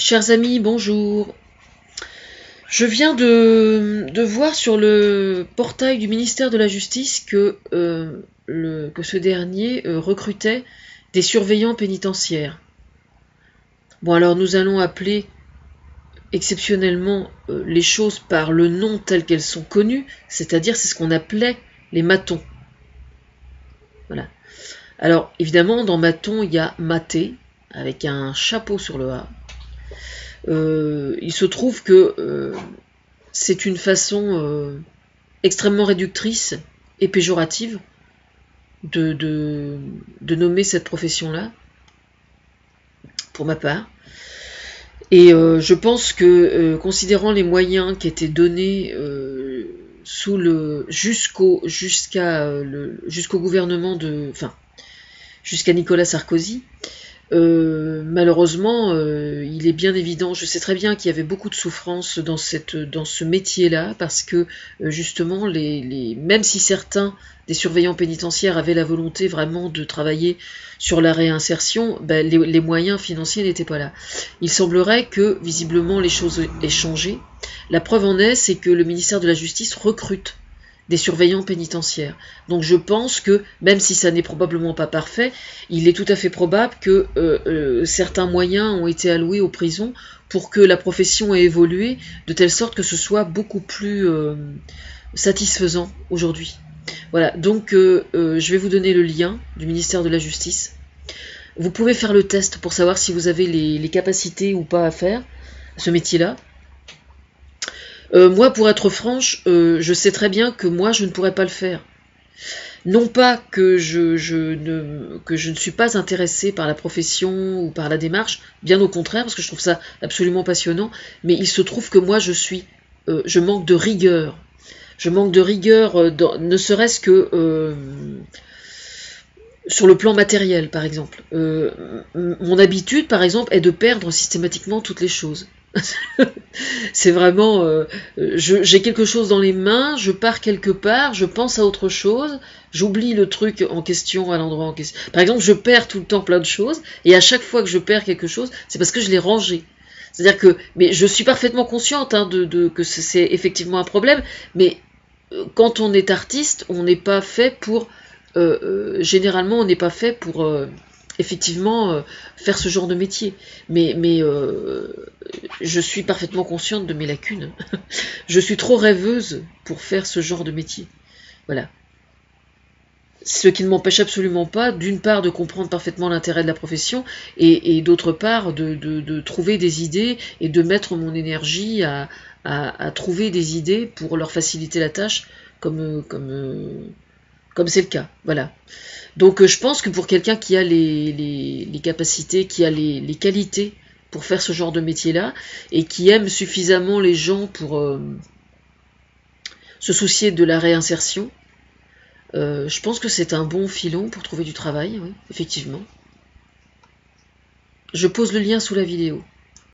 Chers amis, bonjour. Je viens de voir sur le portail du ministère de la Justice que ce dernier recrutait des surveillants pénitentiaires. Bon, alors nous allons appeler exceptionnellement les choses par le nom tel qu'elles sont connues, c'est-à-dire c'est ce qu'on appelait les matons. Voilà. Alors évidemment, dans maton, il y a maté, avec un chapeau sur le A. Il se trouve que c'est une façon extrêmement réductrice et péjorative de nommer cette profession-là, pour ma part. Et je pense que, considérant les moyens qui étaient donnés jusqu'au gouvernement jusqu'à Nicolas Sarkozy, malheureusement, il est bien évident, je sais très bien qu'il y avait beaucoup de souffrance dans ce métier-là, parce que justement, même si certains des surveillants pénitentiaires avaient la volonté vraiment de travailler sur la réinsertion, les moyens financiers n'étaient pas là. Il semblerait que, visiblement, les choses aient changé. La preuve en est, c'est que le ministère de la Justice recrute des surveillants pénitentiaires. Donc je pense que, même si ça n'est probablement pas parfait, il est tout à fait probable que certains moyens ont été alloués aux prisons pour que la profession ait évolué de telle sorte que ce soit beaucoup plus satisfaisant aujourd'hui. Voilà, donc je vais vous donner le lien du ministère de la Justice. Vous pouvez faire le test pour savoir si vous avez les capacités ou pas à faire ce métier-là. Moi, pour être franche, je sais très bien que moi, je ne pourrais pas le faire. Non pas que je ne suis pas intéressée par la profession ou par la démarche, bien au contraire, parce que je trouve ça absolument passionnant, mais il se trouve que moi, je manque de rigueur. Je manque de rigueur, ne serait-ce que sur le plan matériel, par exemple. Mon habitude, par exemple, est de perdre systématiquement toutes les choses. C'est vraiment, j'ai quelque chose dans les mains, je pars quelque part, je pense à autre chose, j'oublie le truc en question à l'endroit en question. Par exemple, je perds tout le temps plein de choses, et à chaque fois que je perds quelque chose, c'est parce que je l'ai rangé. C'est-à-dire que, mais je suis parfaitement consciente que c'est effectivement un problème, mais quand on est artiste, on n'est pas fait pour, généralement, on n'est pas fait pour effectivement faire ce genre de métier. Mais je suis parfaitement consciente de mes lacunes. Je suis trop rêveuse pour faire ce genre de métier. Voilà. Ce qui ne m'empêche absolument pas, d'une part, de comprendre parfaitement l'intérêt de la profession, et d'autre part, de trouver des idées et de mettre mon énergie à trouver des idées pour leur faciliter la tâche, comme c'est le cas. Voilà. Donc je pense que pour quelqu'un qui a les capacités, qui a les qualités pour faire ce genre de métier-là, et qui aime suffisamment les gens pour se soucier de la réinsertion, je pense que c'est un bon filon pour trouver du travail, oui, effectivement. Je pose le lien sous la vidéo.